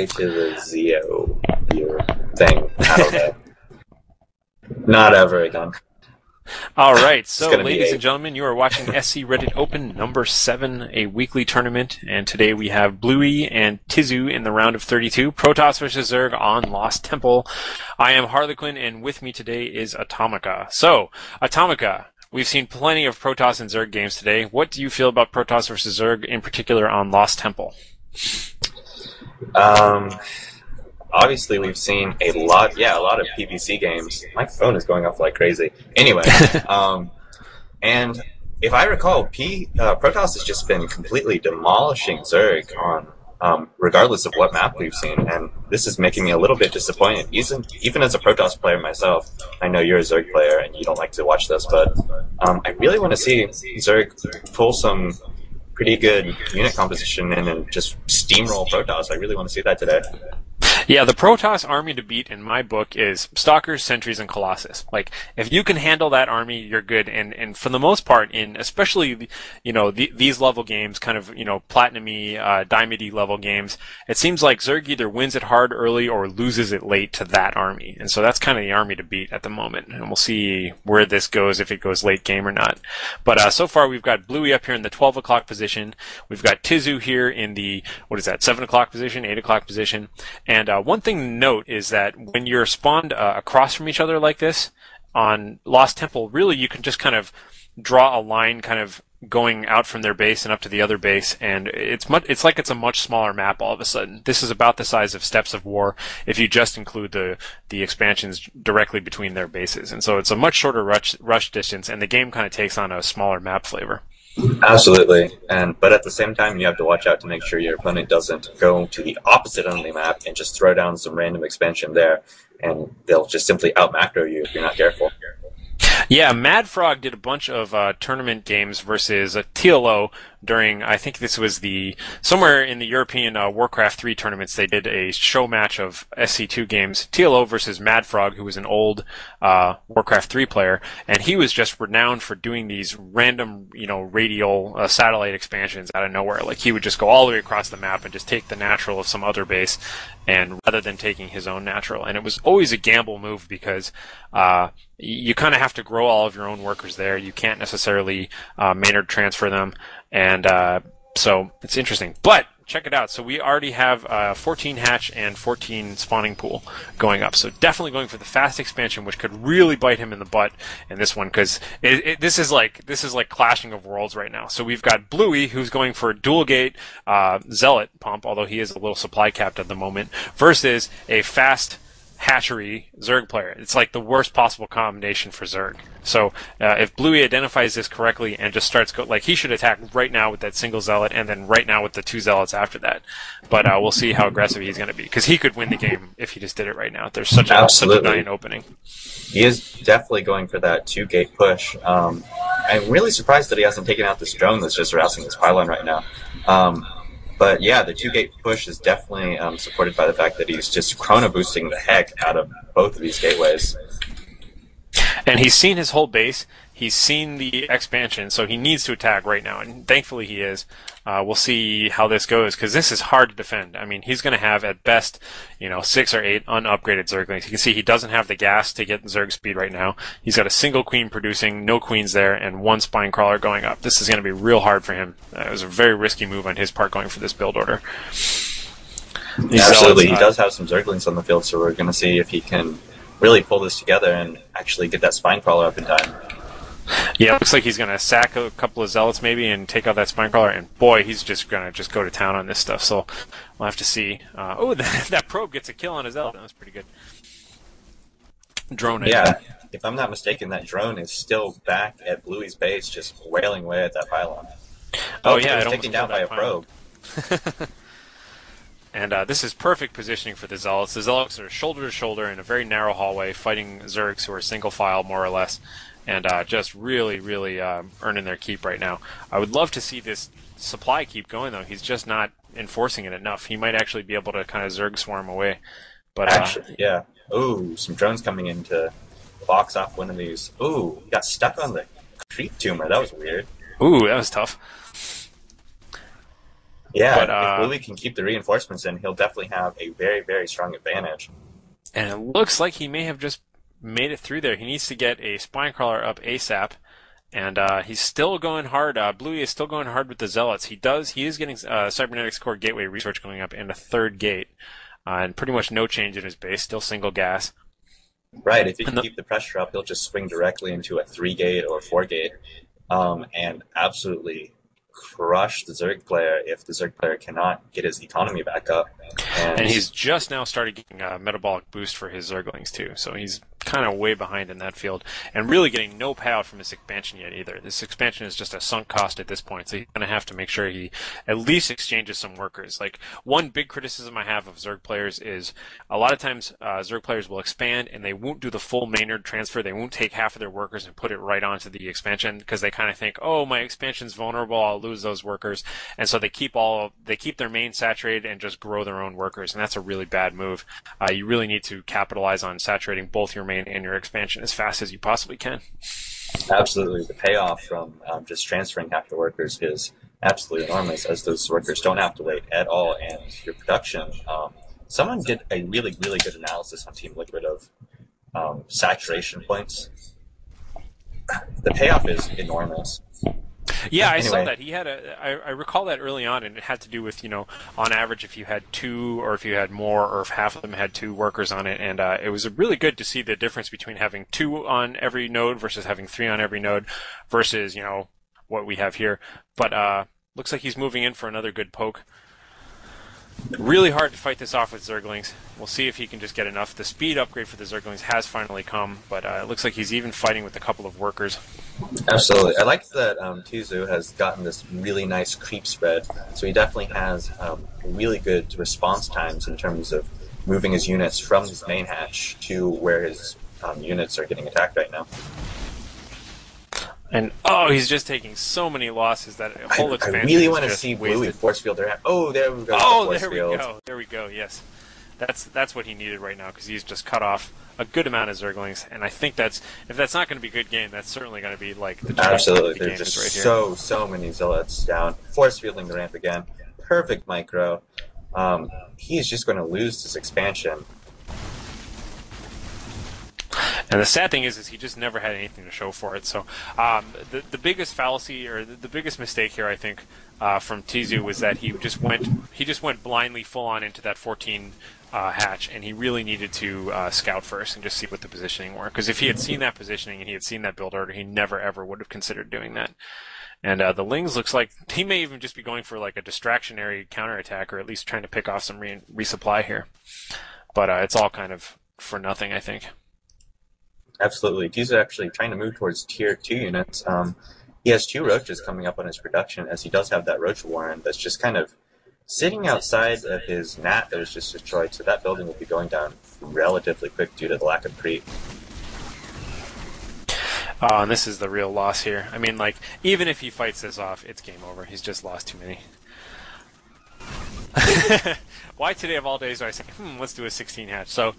to the Zio your thing. I don't know. Not ever again. All right, so gonna be ladies 8. and gentlemen, you are watching SC Reddit Open number 7, a weekly tournament, and today we have Bluey and Tizzou in the round of 32, Protoss versus Zerg on Lost Temple. I am Harlequin, and with me today is Atomica. So, Atomica, we've seen plenty of Protoss and Zerg games today. What do you feel about Protoss versus Zerg, in particular on Lost Temple? Obviously, we've seen a lot of PvC games. My phone is going off like crazy. Anyway, and if I recall, Protoss has just been completely demolishing Zerg on regardless of what map we've seen, and this is making me a little bit disappointed. Even as a Protoss player myself, I know you're a Zerg player and you don't like to watch this, but I really want to see Zerg pull some pretty good unit composition in and just steamroll Protoss. I really want to see that today. Yeah, the Protoss army to beat in my book is Stalkers, Sentries, and Colossus. Like, if you can handle that army, you're good. And for the most part, in especially, these level games, kind of, Platinum-y, Diamond-y level games, it seems like Zerg either wins it hard early or loses it late to that army. And so that's kind of the army to beat at the moment. And we'll see where this goes, if it goes late game or not. But so far, we've got Bluey up here in the 12 o'clock position. We've got Tizzou here in the, 7 o'clock position, 8 o'clock position. And one thing to note is that when you're spawned across from each other like this on Lost Temple, really you can just kind of draw a line kind of going out from their base and up to the other base, and it's like it's a much smaller map all of a sudden. This is about the size of Steps of War if you just include the expansions directly between their bases. And so it's a much shorter rush distance, and the game kind of takes on a smaller map flavor. Absolutely, but at the same time, you have to watch out to make sure your opponent doesn't go to the opposite end of the map and just throw down some random expansion there, and they'll just simply out-macro you if you're not careful. Yeah, Mad Frog did a bunch of tournament games versus TLO during, I think this was somewhere in the European Warcraft 3 tournaments, they did a show match of SC2 games, TLO versus Mad Frog, who was an old Warcraft 3 player, and he was just renowned for doing these random, radial satellite expansions out of nowhere. Like, he would just go all the way across the map and just take the natural of some other base, and rather than taking his own natural. And it was always a gamble move because you kind of have to grow all of your own workers there. You can't necessarily Maynard transfer them. And so it's interesting. But check it out. So we already have 14 hatch and 14 spawning pool going up. So definitely going for the fast expansion, which could really bite him in the butt in this one, because this is like clashing of worlds right now. So we've got Bluey, who's going for dual gate zealot pump, although he is a little supply capped at the moment, versus a fast hatchery Zerg player. It's like the worst possible combination for Zerg. So if Bluey identifies this correctly and just starts he should attack right now with that single zealot and then right now with the 2 zealots after that. But we'll see how aggressive he's going to be, because he could win the game if he just did it right now. There's such a giant opening. He is definitely going for that 2-gate push. I'm really surprised that he hasn't taken out this drone that's just harassing this pylon right now. But yeah, the 2-gate push is definitely supported by the fact that he's just chrono boosting the heck out of both of these gateways. And he's seen his whole base. He's seen the expansion, so he needs to attack right now, and thankfully he is. We'll see how this goes, because this is hard to defend. I mean, he's going to have, at best, 6 or 8 unupgraded Zerglings. You can see he doesn't have the gas to get Zerg speed right now. He's got a single queen producing, no queens there, and 1 spine crawler going up. This is going to be real hard for him. It was a very risky move on his part going for this build order. Absolutely, he does have some Zerglings on the field, so we're going to see if he can really pull this together and actually get that spine crawler up in time. Yeah, it looks like he's going to sack a couple of zealots maybe and take out that spine crawler, and boy, he's just going to go to town on this stuff, so we'll have to see. That probe gets a kill on his zealot. That was pretty good. Drone. Yeah, if I'm not mistaken, that drone is still back at Bluey's base, just wailing away at that pylon. Oh yeah, it was taken down by a probe. And this is perfect positioning for the Zealots. The Zealots are shoulder to shoulder in a very narrow hallway, fighting Zergs who are single file, more or less, and just really, really earning their keep right now. I would love to see this supply keep going, though. He's just not enforcing it enough. He might actually be able to kind of Zerg swarm away. But actually, yeah. Ooh, some drones coming in to box off one of these. Ooh, he got stuck on the creep tumor. That was weird. Ooh, that was tough. Yeah, But if Bluey can keep the reinforcements in, he'll definitely have a very, very strong advantage. and it looks like he may have just made it through there. He needs to get a Spinecrawler up ASAP. And he's still going hard. Bluey is still going hard with the Zealots. He is getting Cybernetics Core Gateway research going up and a third gate. And pretty much no change in his base, still single gas. Right, if he can keep the pressure up, he'll just swing directly into a 3-gate or 4-gate and absolutely crush the Zerg player if the Zerg player cannot get his economy back up. And he's just now started getting a metabolic boost for his Zerglings too, so he's kind of way behind in that field, and really getting no payout from this expansion yet either. This expansion is just a sunk cost at this point, so he's going to have to make sure he at least exchanges some workers. Like, one big criticism I have of Zerg players is a lot of times Zerg players will expand and they won't do the full Maynard transfer. They won't take half of their workers and put it right onto the expansion because they kind of think, oh, my expansion's vulnerable, I'll lose those workers, and so they keep their main saturated and just grow their own workers, and that's a really bad move. You really need to capitalize on saturating both your main and your expansion as fast as you possibly can. Absolutely. The payoff from just transferring half the workers is absolutely enormous, as those workers don't have to wait at all, and your production. Someone did a really, really good analysis on Team Liquid of saturation points. The payoff is enormous. Yeah, I Anyway. saw that. He had I recall that early on, and it had to do with, on average, if you had 2 or if you had more, or if half of them had 2 workers on it, and it was really good to see the difference between having 2 on every node versus having 3 on every node versus, what we have here. But looks like he's moving in for another good poke. Really hard to fight this off with Zerglings. We'll see if he can just get enough. The speed upgrade for the Zerglings has finally come, but it looks like he's even fighting with a couple of workers. Absolutely. I like that Tizzou has gotten this really nice creep spread, so he definitely has really good response times in terms of moving his units from his main hatch to where his units are getting attacked right now. And he's just taking so many losses that whole expansion. I really want to just see wasted. Bluey force field there. Oh, there we go. There we go. There we go. Yes, that's what he needed right now, because he's just cut off a good amount of Zerglings, and I think if that's not going to be a good game, that's certainly going to be like the absolutely. The There's just right here. so many Zealots down. Force fielding the ramp again. Perfect micro. He's just going to lose this expansion. And the sad thing is he just never had anything to show for it. So the biggest fallacy, or the biggest mistake here, I think, from Tizzou was that he just went blindly full on into that 14 hatch, and he really needed to scout first and just see what the positioning were. Because if he had seen that positioning and he had seen that build order, he never ever would have considered doing that. And the Lings looks like he may even just be going for like a distractionary counterattack, or at least trying to pick off some resupply here. But it's all kind of for nothing, I think. Absolutely. He's actually trying to move towards tier 2 units. He has 2 roaches coming up on his production, as he does have that roach warren that's just kind of sitting outside of his gnat that was just destroyed, so that building will be going down relatively quick due to the lack of creep. And this is the real loss here. I mean, like, even if he fights this off, it's game over. He's just lost too many. Why today of all days do I say, let's do a 16 hatch? So